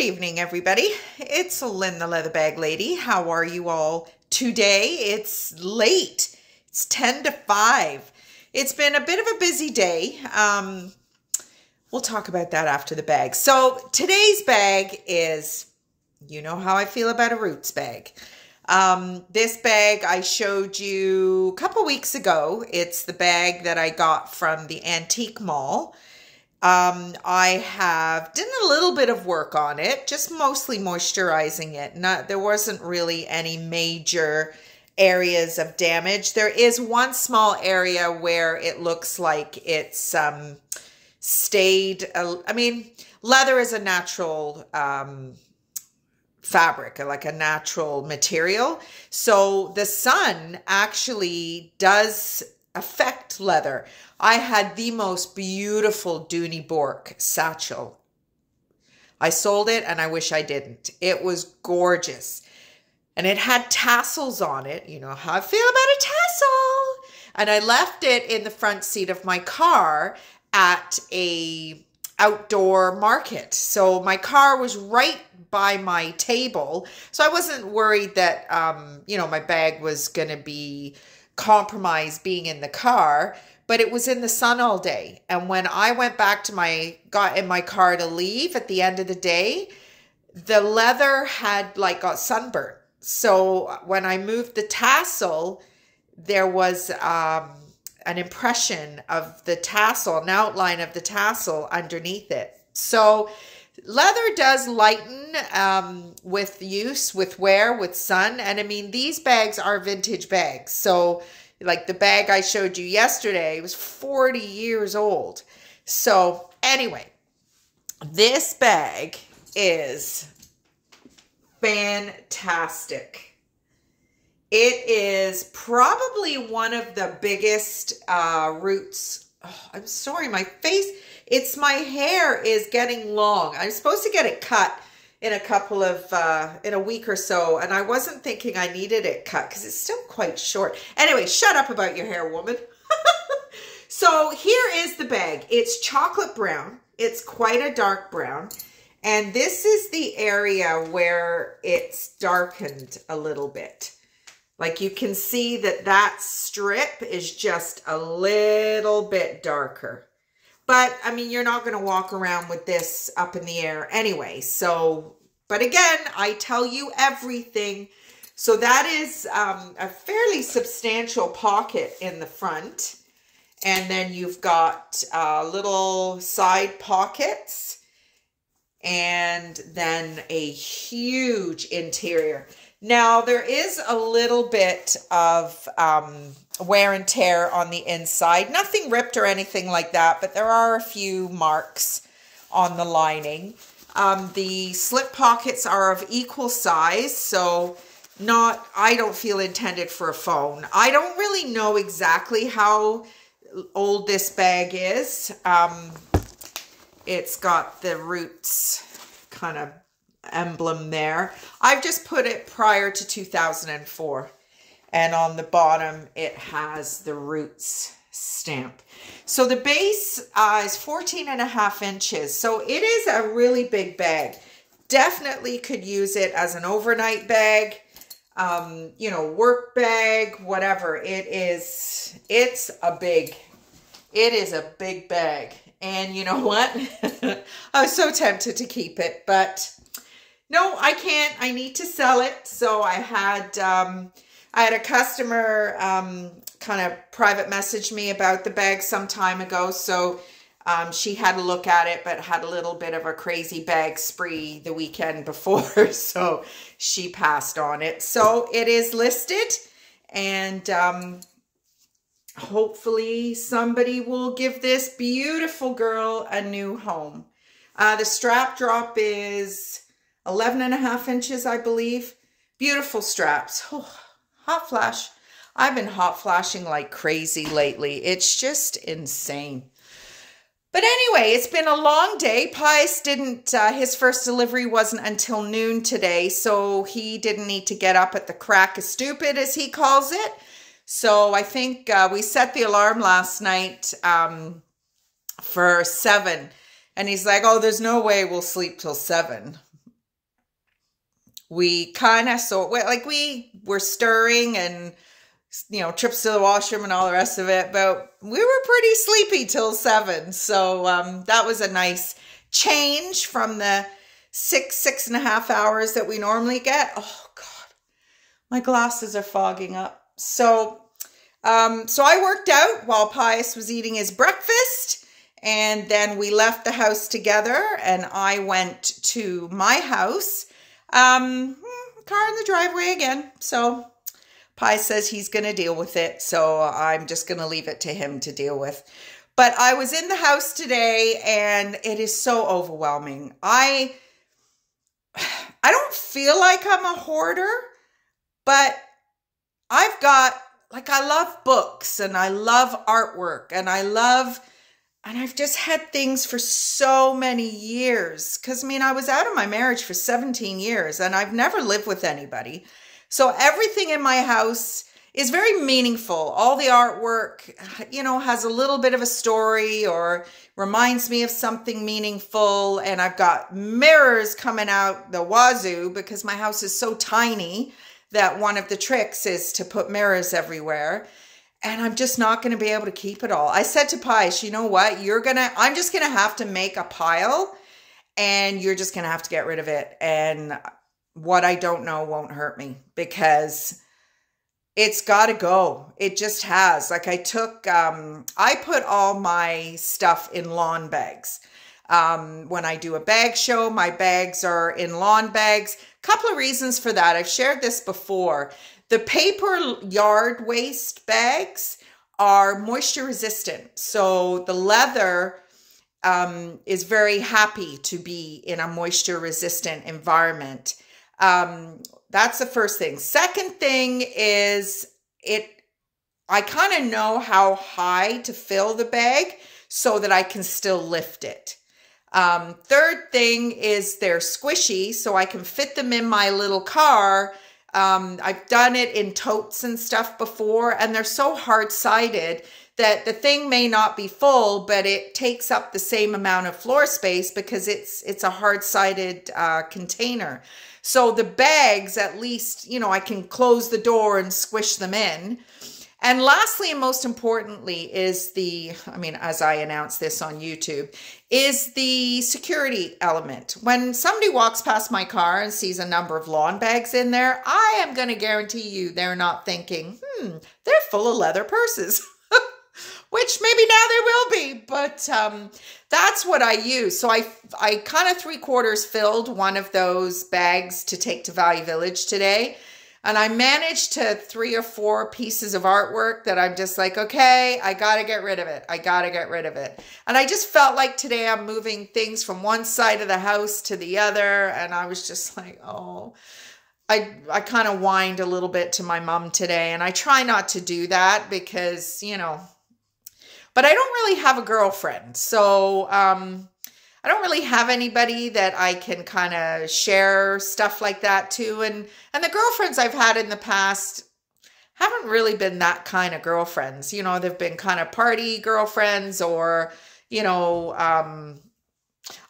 evening, everybody. It's Lynn, the Leather Bag Lady. How are you all today? It's late. It's 10 to 5. It's been a bit of a busy day. We'll talk about that after the bag. So today's bag is, you know how I feel about a Roots bag. This bag I showed you a couple weeks ago. It's the bag that I got from the Antique Mall. I have done a little bit of work on it, just mostly moisturizing it. There wasn't really any major areas of damage. There is one small area where it looks like it's stayed. I mean, leather is a natural fabric, like a natural material. So the sun actually does affect leather. I had the most beautiful Dooney Bourke satchel. I sold it and I wish I didn't. It was gorgeous. And it had tassels on it. You know how I feel about a tassel. And I left it in the front seat of my car at a outdoor market. So my car was right by my table. So I wasn't worried that, my bag was going to be compromised being in the got it was in the sun all day. And when I went back to got in my car to leave at the end of the day, the leather had got sunburned. So when I moved the tassel, there was an impression of the tassel, an outline of the tassel underneath it. So leather does lighten with use, with wear, with sun. And I mean, these bags are vintage bags. So like the bag I showed you yesterday was 40 years old. So anyway, this bag is fantastic. It is probably one of the biggest Roots. Oh, I'm sorry, my face. My hair is getting long. I'm supposed to get it cut in in a week or so. And I wasn't thinking I needed it cut because it's still quite short. Anyway, shut up about your hair, woman. So here is the bag. It's chocolate brown. It's quite a dark brown. And this is the area where it's darkened a little bit. Like you can see that strip is just a little bit darker. But, I mean, you're not going to walk around with this up in the air anyway. So, but again, I tell you everything. So that is a fairly substantial pocket in the front. And then you've got little side pockets. And then a huge interior. Now, there is a little bit of wear and tear on the inside. Nothing ripped or anything like that, but there are a few marks on the lining. The slip pockets are of equal size, so I don't feel intended for a phone. I don't really know exactly how old this bag is. It's got the Roots kind of emblem there. I've just put it prior to 2004. And on the bottom, it has the Roots stamp. So the base is 14.5 inches. So it is a really big bag. Definitely could use it as an overnight bag, work bag, whatever. It is a big bag. And you know what? I was so tempted to keep it, but no, I can't. I need to sell it. So I had a customer kind of private message me about the bag some time ago. So she had a look at it, but had a little bit of a crazy bag spree the weekend before. So she passed on it. So it is listed, and hopefully somebody will give this beautiful girl a new home. The strap drop is 11.5 inches, I believe. Beautiful straps. Oh, hot flash. I've been hot flashing like crazy lately. It's just insane. But anyway, it's been a long day. Pius his first delivery wasn't until noon today, so he didn't need to get up at the crack of stupid, as he calls it. So I think we set the alarm last night for 7. And he's like, oh, there's no way we'll sleep till 7. we kind of like we were stirring and trips to the washroom and all the rest of it, but we were pretty sleepy till 7. So that was a nice change from the 6.5 hours that we normally get. Oh God, my glasses are fogging up. So I worked out while Pius was eating his breakfast, and then we left the house together and I went to my house. Car in the driveway again. So Pius says he's going to deal with it. So I'm just going to leave it to him to deal with. But I was in the house today and it is so overwhelming. I don't feel like I'm a hoarder, but I've got, like, I love books and I love artwork and I've just had things for so many years. Because, I mean, I was out of my marriage for 17 years and I've never lived with anybody. So everything in my house is very meaningful. All the artwork, has a little bit of a story or reminds me of something meaningful. And I've got mirrors coming out the wazoo because my house is so tiny that one of the tricks is to put mirrors everywhere. And I'm just not going to be able to keep it all. I said to Pius, you know what? I'm just going to have to make a pile and you're just going to have to get rid of it. And what I don't know won't hurt me because it's got to go. It just has. Like I put all my stuff in lawn bags. When I do a bag show, my bags are in lawn bags. Couple of reasons for that. I've shared this before. The paper yard waste bags are moisture resistant. So the leather is very happy to be in a moisture resistant environment. That's the first thing. Second thing is I kind of know how high to fill the bag so that I can still lift it. Third thing is they're squishy, so I can fit them in my little car. I've done it in totes and stuff before, and they're so hard-sided that the thing may not be full, but it takes up the same amount of floor space because it's a hard-sided container. So the bags, at least, I can close the door and squish them in. And lastly, and most importantly, is as I announced this on YouTube, is the security element. When somebody walks past my car and sees a number of lawn bags in there, I am going to guarantee you they're not thinking, they're full of leather purses. Which maybe now they will be, but that's what I use. So I kind of 3/4 filled one of those bags to take to Value Village today. And I managed to 3 or 4 pieces of artwork that I'm just like, okay, I got to get rid of it. I got to get rid of it. And I just felt like today I'm moving things from one side of the house to the other. And I was just like, oh, I kind of whined a little bit to my mom today. And I try not to do that because, but I don't really have a girlfriend. So I don't really have anybody that I can kind of share stuff like that to. And the girlfriends I've had in the past haven't really been that kind of girlfriends. They've been kind of party girlfriends or,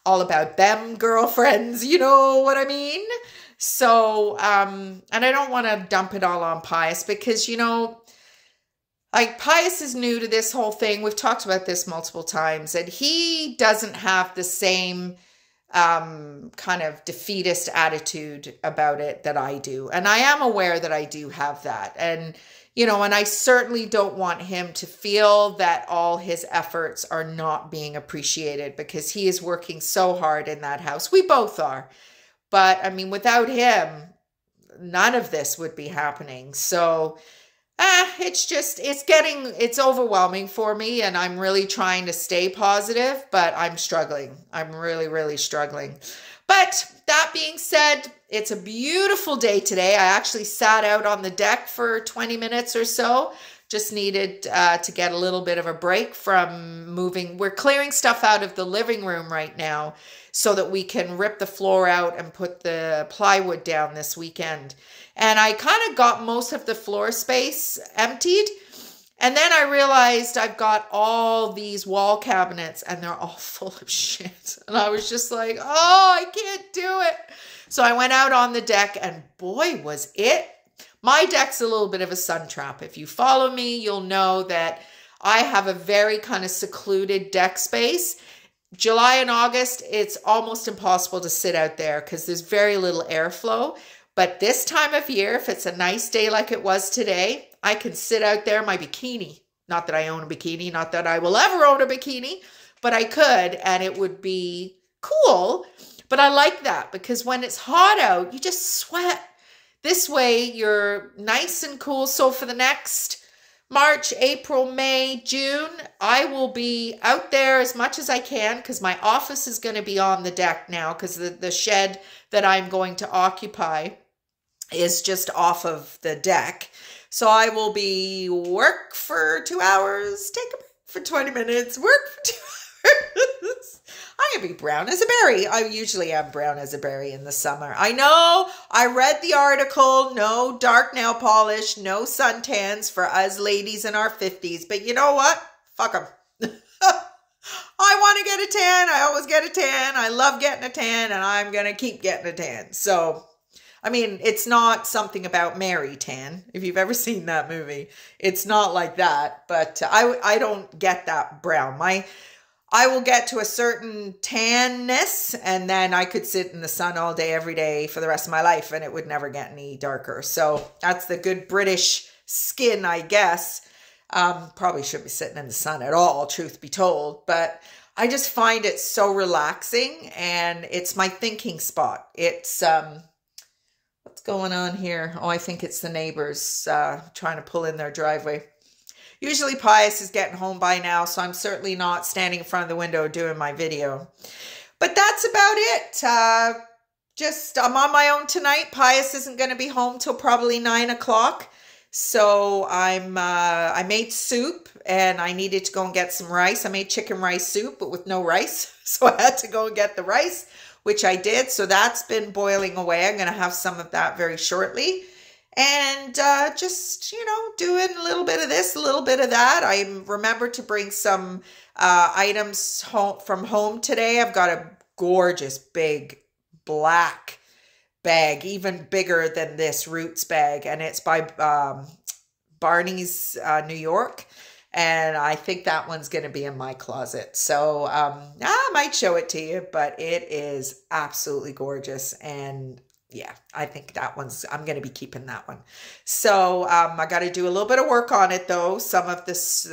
all about them girlfriends, you know what I mean? So, and I don't want to dump it all on Pius because, like Pius is new to this whole thing. We've talked about this multiple times, and he doesn't have the same kind of defeatist attitude about it that I do. And I am aware that I do have that. And, and I certainly don't want him to feel that all his efforts are not being appreciated because he is working so hard in that house. We both are. But I mean, without him, none of this would be happening. So it's overwhelming for me, and I'm really trying to stay positive, but I'm struggling. I'm really, really struggling. But that being said, it's a beautiful day today. I actually sat out on the deck for 20 minutes or so. Just needed to get a little bit of a break from moving. We're clearing stuff out of the living room right now so that we can rip the floor out and put the plywood down this weekend. And I kind of got most of the floor space emptied. And then I realized I've got all these wall cabinets and they're all full of shit. And I was just like, oh, I can't do it. So I went out on the deck and boy, was it. My deck's a little bit of a sun trap. If you follow me, you'll know that I have a very kind of secluded deck space. July and August, it's almost impossible to sit out there because there's very little airflow. But this time of year, if it's a nice day like it was today, I can sit out there in my bikini. Not that I own a bikini, not that I will ever own a bikini, but I could, and it would be cool. But I like that because when it's hot out, you just sweat. This way, you're nice and cool. So for the next March, April, May, June, I will be out there as much as I can because my office is going to be on the deck now because the shed that I'm going to occupy is just off of the deck. So I will be work for 2 hours, take a break for 20 minutes, work for 2 hours. I'm going to be brown as a berry. I usually am brown as a berry in the summer. I know, I read the article, no dark nail polish, no suntans for us ladies in our 50s. But you know what? Fuck them. I want to get a tan. I always get a tan. I love getting a tan and I'm going to keep getting a tan. So, I mean, it's not something about Mary Tan. If you've ever seen that movie, it's not like that. But I don't get that brown. I will get to a certain tanness and then I could sit in the sun all day, every day for the rest of my life and it would never get any darker. So that's the good British skin, I guess. Probably shouldn't be sitting in the sun at all, truth be told. But I just find it so relaxing and it's my thinking spot. It's, what's going on here? Oh, I think it's the neighbors trying to pull in their driveway. Usually Pius is getting home by now, so I'm certainly not standing in front of the window doing my video. But that's about it. I'm on my own tonight. Pius isn't going to be home till probably 9 o'clock. So I made soup and I needed to go and get some rice. I made chicken rice soup, but with no rice. So I had to go and get the rice, which I did. So that's been boiling away. I'm going to have some of that very shortly. And just, you know, doing a little bit of this, a little bit of that. I remembered to bring some items home from home today. I've got a gorgeous big black bag, even bigger than this Roots bag. And it's by Barney's, New York. And I think that one's going to be in my closet. So I might show it to you, but it is absolutely gorgeous. And yeah, I think that I'm going to be keeping that one. So I got to do a little bit of work on it though. Some of this,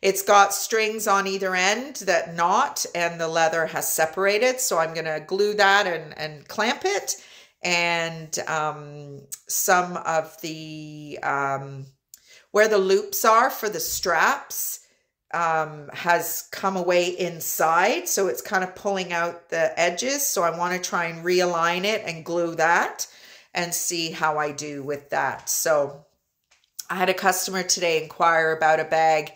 it's got strings on either end that knot and the leather has separated. So I'm going to glue that and clamp it. And some of the, where the loops are for the straps, has come away inside. So it's kind of pulling out the edges. So I want to try and realign it and glue that and see how I do with that. So I had a customer today inquire about a bag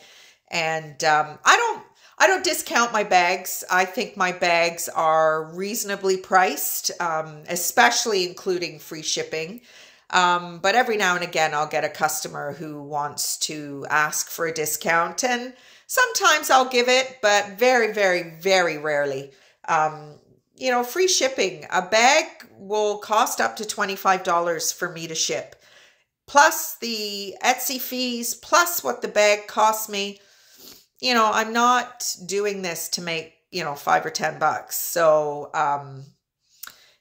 and I don't discount my bags. I think my bags are reasonably priced, especially including free shipping. But every now and again, I'll get a customer who wants to ask for a discount and sometimes I'll give it, but very, very, very rarely. You know, free shipping. A bag will cost up to $25 for me to ship. Plus the Etsy fees, plus what the bag costs me. You know, I'm not doing this to make, you know, $5 or $10. So,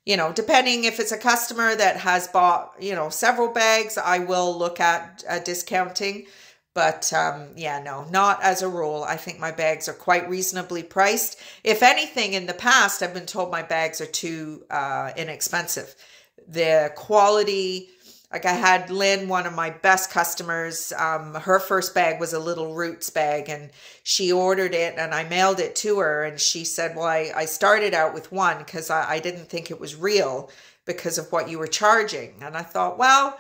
you know, depending if it's a customer that has bought, you know, several bags, I will look at discounting. But yeah, no, not as a rule. I think my bags are quite reasonably priced. If anything, in the past, I've been told my bags are too inexpensive. The quality, like I had Lynn, one of my best customers, her first bag was a little Roots bag and she ordered it and I mailed it to her. And she said, well, I started out with one because I didn't think it was real because of what you were charging. And I thought, well,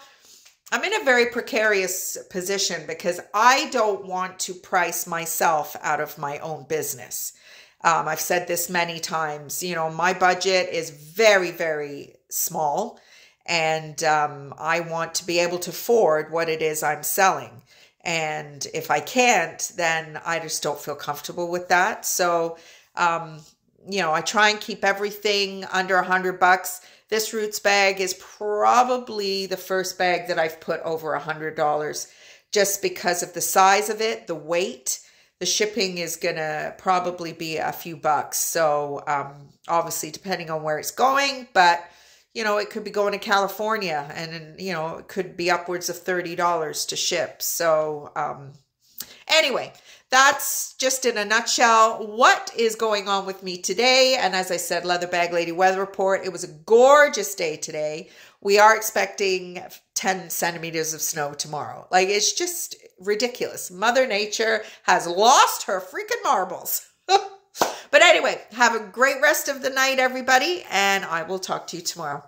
I'm in a very precarious position because I don't want to price myself out of my own business. I've said this many times, you know, my budget is very, very small and I want to be able to afford what it is I'm selling. And if I can't, then I just don't feel comfortable with that. So, I try and keep everything under $100. This Roots bag is probably the first bag that I've put over $100 just because of the size of it, the weight. The shipping is going to probably be a few bucks. So obviously depending on where it's going, but it could be going to California and, it could be upwards of $30 to ship. So anyway, that's just in a nutshell what is going on with me today. And as I said, Leather Bag Lady weather report. It was a gorgeous day today. We are expecting 10 centimeters of snow tomorrow. Like, it's just ridiculous. Mother Nature has lost her freaking marbles. But anyway, have a great rest of the night, everybody. And I will talk to you tomorrow.